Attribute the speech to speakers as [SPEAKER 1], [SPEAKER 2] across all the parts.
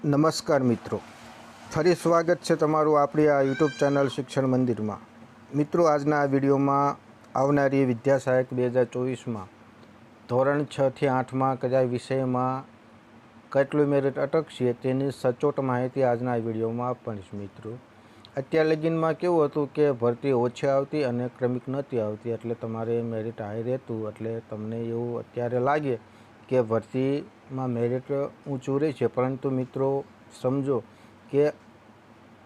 [SPEAKER 1] નમસ્કાર મિત્રો, ફરી સ્વાગત છે તમારું આપણી આ યુટ્યુબ ચેનલ શિક્ષણ મંદિરમાં। મિત્રો, આજના આ વિડીયોમાં આવનારી વિદ્યા સહાયક 2024માં ધોરણ 6 થી 8માં કયા વિષયમાં કેટલું મેરિટ અટકશે તેની સચોટ માહિતી આજના આ વિડીયોમાં આપવાની છે। મિત્રો, અત્યાર લગીનમાં કેવું હતું કે ભરતી ઓછી આવતી અને ક્રમિક નહોતી આવતી, એટલે તમારે મેરિટ હાઈ રહેતું, એટલે તમને એવું અત્યારે લાગે કે ભરતીમાં મેરિટ ઊંચું રહેશે। પરંતુ મિત્રો સમજો કે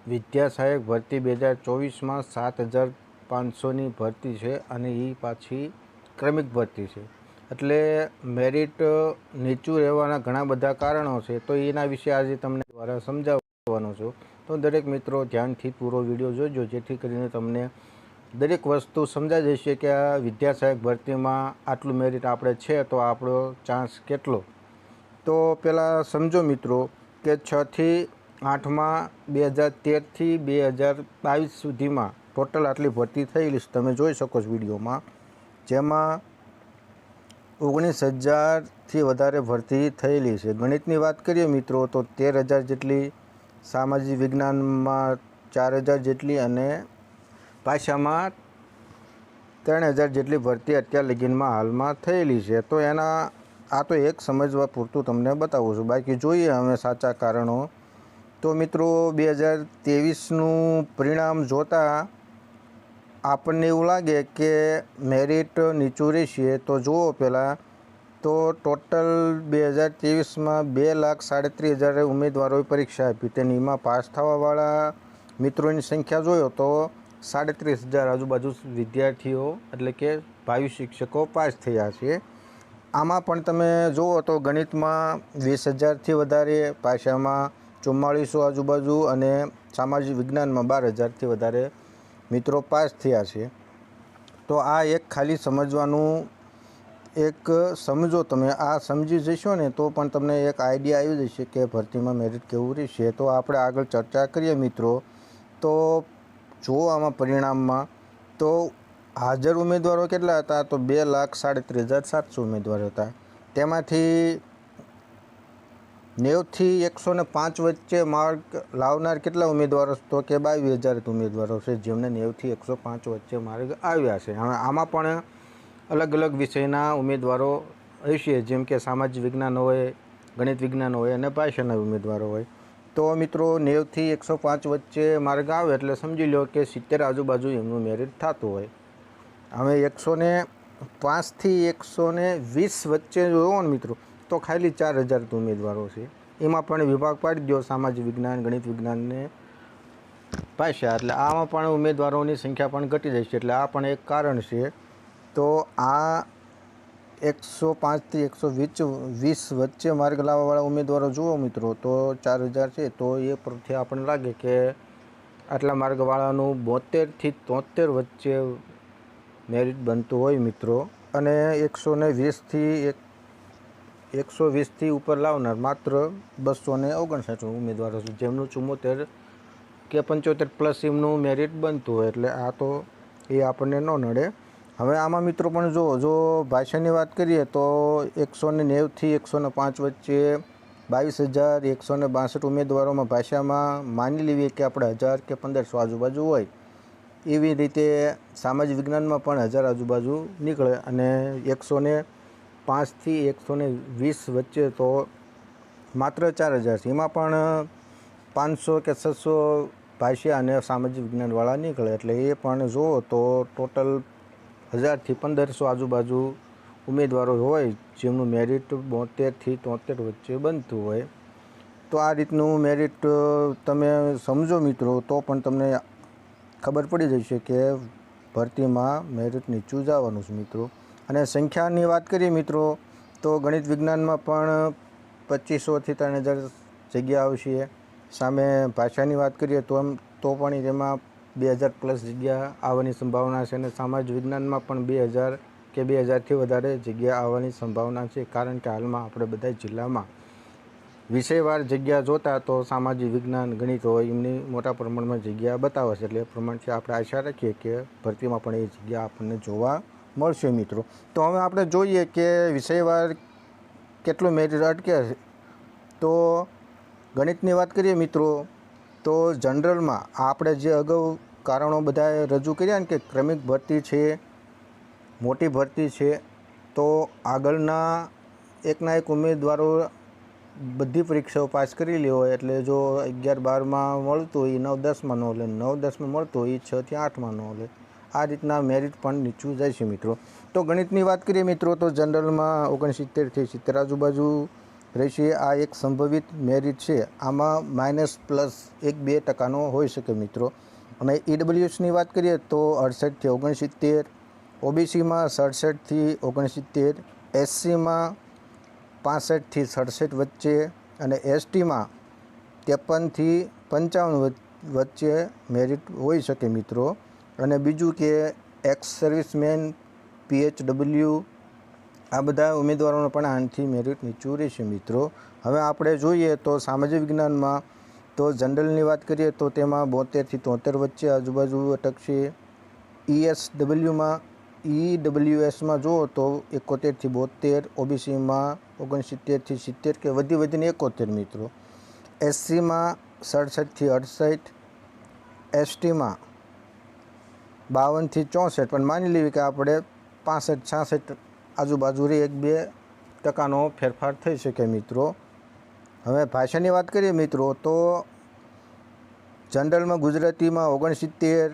[SPEAKER 1] વિદ્યા સહાયક ભરતી 2024માં 7500ની ભરતી છે અને એ પાછી ક્રમિક ભરતી છે, એટલે મેરિટ નીચું રહેવાના ઘણા બધા કારણો છે। તો એના વિશે આજે તમને દ્વારા સમજાવવાનો છું, તો દરેક મિત્રો ધ્યાનથી પૂરો વિડીયો જોજો, જેથી કરીને તમને દરેક વસ્તુ સમજાઈ જશે કે આ વિદ્યા સહાયક ભરતીમાં આટલું મેરિટ આપણે છે તો આપણો ચાન્સ કેટલો। તો પહેલાં સમજો મિત્રો કે 6 થી 8માં 2013થી 2022 સુધીમાં ટોટલ આટલી ભરતી થયેલી છે, તમે જોઈ શકો છો વિડીયોમાં, જેમાં 19,000થી વધારે ભરતી થયેલી છે। ગણિતની વાત કરીએ મિત્રો તો 13,000 જેટલી, સામાજિક વિજ્ઞાનમાં 4,000 જેટલી અને ભાષામાં 3,000 જેટલી ભરતી અત્યાર લગીનમાં હાલમાં થયેલી છે। તો એના આ તો એક સમજવા પૂરતું તમને બતાવું છું, બાકી જોઈએ અમે સાચા કારણો। તો મિત્રો 2023નું પરિણામ જોતાં આપણને એવું લાગે કે મેરિટ નીચું રહેશે। તો જુઓ પહેલાં તો ટોટલ 2023માં 2,37,000 ઉમેદવારોએ પરીક્ષા આપી, તેમાં પાસ થવાવાળા મિત્રોની સંખ્યા જોયો તો 37,000 આજુબાજુ વિદ્યાર્થીઓ એટલે કે ભાવિ શિક્ષકો પાસ થયા છે। આમાં પણ તમે જુઓ તો ગણિતમાં 20,000થી વધારે, ભાષામાં 4400 આજુબાજુ અને સામાજિક વિજ્ઞાનમાં 12,000થી વધારે મિત્રો પાસ થયા છે। તો આ એક ખાલી સમજવાનું એક સમજો, તમે આ સમજી જશો ને તો પણ તમને એક આઈડિયા આવી જશે કે ભરતીમાં મેરિટ કેવું રહેશે। તો આપણે આગળ ચર્ચા કરીએ મિત્રો, તો જુઓ આમાં પરિણામમાં તો હાજર ઉમેદવારો કેટલા હતા, તો 2,37,700 ઉમેદવારો હતા। તેમાંથી 90થી 105 વચ્ચે માર્ક લાવનાર કેટલા ઉમેદવારો, તો કે 22,000 ઉમેદવારો છે જેમને 90થી 105 વચ્ચે માર્ક આવ્યા છે। હવે આમાં પણ અલગ અલગ વિષયના ઉમેદવારો હશે, જેમ કે સામાજિક વિજ્ઞાન હોય, ગણિત વિજ્ઞાન હોય અને ભાષાના ઉમેદવારો હોય। તો મિત્રો 90થી 105 વચ્ચે માર્ક આવે એટલે સમજી લો કે 70 આજુબાજુ એમનું મેરિટ થતું હોય। હવે 105થી 120 વચ્ચે જોવો ને મિત્રો તો ખાલી 4,000 ઉમેદવારો છે, એમાં પણ વિભાગ પાડી દો સામાજિક વિજ્ઞાન, ગણિત વિજ્ઞાનને ભાષા, એટલે આમાં પણ ઉમેદવારોની સંખ્યા પણ ઘટી જશે, એટલે આ પણ એક કારણ છે। તો આ 105થી 120 વચ્ચે માર્ક લાવવાવાળા ઉમેદવારો જુઓ મિત્રો તો 4,000 છે, તો એ પરથી આપણને લાગે કે આટલા માર્કવાળાનું 72થી 73 વચ્ચે મેરિટ બનતું હોય મિત્રો, અને 120થી ઉપર લાવનાર માત્ર 259 ઉમેદવારો છે, જેમનું 74 કે 75 પ્લસ એમનું મેરિટ બનતું હોય, એટલે આ તો એ આપણને ન નડે। હવે આમાં મિત્રો પણ જો ભાષાની વાત કરીએ તો 190થી 105 વચ્ચે 22,162 ઉમેદવારોમાં ભાષામાં માની લેવીએ કે આપણે 1,000 કે 1,500 આજુબાજુ હોય, એવી રીતે સામાજિક વિજ્ઞાનમાં પણ 1,000 આજુબાજુ નીકળે, અને 105થી 120 વચ્ચે તો માત્ર 4,000 છે, એમાં પણ 500 કે 600 ભાષા અને સામાજિક વિજ્ઞાનવાળા નીકળે, એટલે એ પણ જુઓ તો ટોટલ 1,000થી 1,500 આજુબાજુ ઉમેદવારો હોય જેમનું મેરિટ 72થી 73 વચ્ચે બનતું હોય। તો આ રીતનું મેરિટ તમે સમજો મિત્રો તો પણ તમને ખબર પડી જશે કે ભરતીમાં મેરિટ નીચું જવાનું છે મિત્રો। અને સંખ્યાની વાત કરીએ મિત્રો તો ગણિત વિજ્ઞાનમાં પણ 2,500થી 3,000 જગ્યા આવશે। સામે ભાષાની વાત કરીએ તો પણ તેમાં 2,000 પ્લસ જગ્યા આવવાની સંભાવના છે, અને સામાજિક વિજ્ઞાનમાં પણ 2,000 કે 2,000થી વધારે જગ્યા આવવાની સંભાવના છે, કારણ કે હાલમાં આપણે બધા જિલ્લામાં વિષયવાર જગ્યા જોતા તો સામાજિક વિજ્ઞાન, ગણિત હોય એમની મોટા પ્રમાણમાં જગ્યા બતાવે છે, એટલે એ પ્રમાણથી આપણે આશા રાખીએ કે ભરતીમાં પણ એ જગ્યા આપણને જોવા મળશે મિત્રો। તો હવે આપણે જોઈએ કે વિષયવાર કેટલું મેરિટ અટકે, તો ગણિતની વાત કરીએ મિત્રો તો જનરલમાં આપણે જે અગાઉ કારણો બધાએ રજૂ કર્યા ને કે ક્રમિક ભરતી છે, મોટી ભરતી છે, તો આગળના એકના એક ઉમેદવારો બધી પરીક્ષાઓ પાસ કરેલી હોય એટલે જો 11-12માં મળતું હોય એ 9-10માં ન લે, 9-10માં મળતું હોય એ 6થી 8માં ન લે. આ રીતના મેરિટ પણ નીચું જાય છે મિત્રો. તો ગણિતની વાત કરીએ મિત્રો તો જનરલમાં 69થી 70 આજુબાજુ રહેશે. આ એક સંભવિત મેરિટ છે. આમાં -+1-2% હોઈ શકે મિત્રો. અને ઈડબ્લ્યુએસની વાત કરીએ તો 68થી 69, ઓબીસીમાં 67થી 69, એસસીમાં 65થી 67 વચ્ચે અને એસટીમાં 53થી 55 વચ્ચે મેરિટ હોઈ શકે મિત્રો. અને બીજું કે એક્સ સર્વિસમેન, PHW આ બધા ઉમેદવારોને પણ આનાથી મેરિટ નીચું રહેશે મિત્રો. હવે આપણે જોઈએ તો સામાજિક વિજ્ઞાનમાં તો જનરલની વાત કરીએ તો તેમાં 72થી 73 વચ્ચે આજુબાજુ અટકશે. ઈડબ્લ્યુએસમાં જુઓ તો 71થી 72, ઓબીસીમાં 69થી 70 કે વધીને 71 મિત્રો. એસસીમાં 67થી 68, એસટીમાં 52થી 64, પણ માની લઈએ કે આપણે 65-66 આજુબાજુ 1-2% ફેરફાર થઈ શકે મિત્રો. હવે ભાષાની વાત કરીએ મિત્રો તો જનરલમાં ગુજરાતીમાં 69,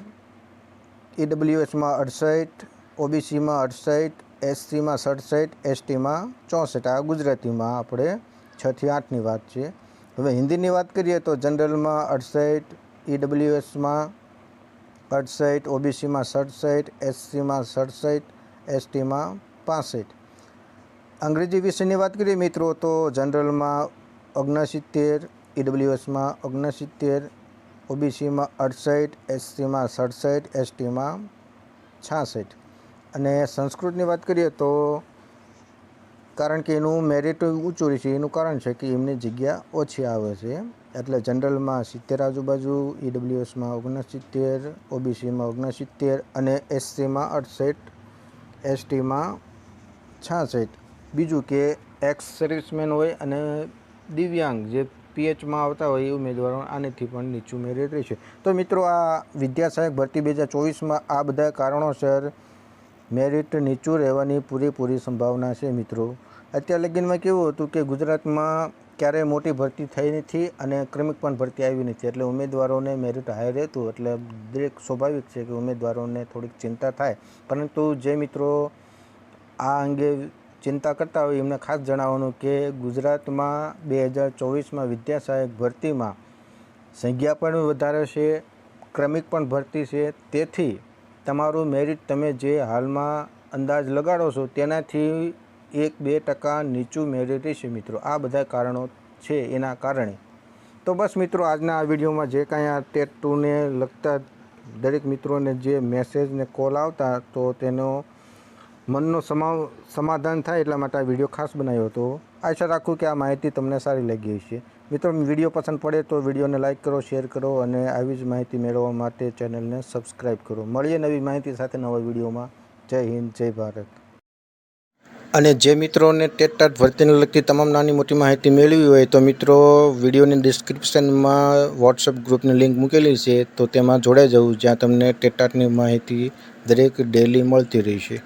[SPEAKER 1] ઈડબ્લ્યુએસમાં 68, ઓબીસીમાં 68, એસસીમાં 67, એસટીમાં 64. આ ગુજરાતીમાં આપણે 6થી 8ની વાત છે. હવે હિન્દીની વાત કરીએ તો જનરલમાં 68, ઈડબ્લ્યુએસમાં 68, ઓબીસીમાં 67, એસસીમાં 67, એસટીમાં 65. અંગ્રેજી વિષયની વાત કરીએ મિત્રો તો જનરલમાં 69, ઈડબ્લ્યુએસમાં 69, ઓબીસીમાં 68, એસસીમાં 67, એસટીમાં 66. અને સંસ્કૃતની વાત કરીએ તો કારણ કે એનું મેરિટ ઊંચું રહેશે એનું કારણ છે કે એમની જગ્યા ઓછી આવે છે. એટલે જનરલમાં 70 આજુબાજુ, ઈડબ્લ્યુએસમાં 69, ઓબીસીમાં 69 અને એસસીમાં 68, એસટીમાં 66. બીજું કે એક્સ સર્વિસમેન હોય અને દિવ્યાંગ જે PHમાં આવતા હોય એ ઉમેદવારો આનેથી પણ નીચું મેરિટ રહેશે. તો મિત્રો આ વિદ્યા સહાયક ભરતી 2024માં આ બધા કારણોસર મેરિટ નીચું રહેવાની પૂરેપૂરી સંભાવના છે મિત્રો. અત્યાર લગીનમાં કેવું હતું કે ગુજરાતમાં ક્યારેય મોટી ભરતી થઈ નથી અને ક્રમિક પણ ભરતી આવી નથી એટલે ઉમેદવારોને મેરિટ હાઈ રહેતું એટલે દરેક સ્વાભાવિક છે કે ઉમેદવારોને થોડીક ચિંતા થાય. પરંતુ જે મિત્રો આ અંગે ચિંતા કરતા હોય એમને ખાસ જણાવવાનું કે ગુજરાતમાં 2024માં વિદ્યા સહાયક ભરતીમાં સંખ્યા પણ વધારે છે, ક્રમિક પણ ભરતી છે. તેથી તમારું મેરિટ તમે જે હાલમાં અંદાજ લગાડો છો તેનાથી 1-2% નીચું મેરિટ રહેશે મિત્રો. આ બધા કારણો છે એના કારણે. તો બસ મિત્રો આજના આ વિડીયોમાં જે કાંઈ આ ટેટ 2ને લગતા દરેક મિત્રોને જે મેસેજ ને કોલ આવતા તો તેનો મનનો સમાધાન થાય એટલા માટે આ વિડીયો ખાસ બનાવ્યો હતો. આશા રાખું કે આ માહિતી તમને સારી લાગી હશે. મિત્રો વિડીયો પસંદ પડે તો વિડીયોને લાઇક કરો, શેર કરો અને આવી જ માહિતી મેળવવા માટે ચેનલને સબસ્ક્રાઈબ કરો. મળીએ નવી માહિતી સાથે નવા વિડીયોમાં. જય હિન્દ, જય ભારત. અને જે મિત્રોને ટેટ ભરતીને લગતી તમામ નાની મોટી માહિતી મેળવી હોય તો મિત્રો વિડીયોની ડિસ્ક્રિપ્શનમાં વોટ્સઅપ ગ્રુપની લિંક મૂકેલી છે તો તેમાં જોડાઈ જવું જ્યાં તમને ટેટની માહિતી દરેક ડેલી મળતી રહેશે.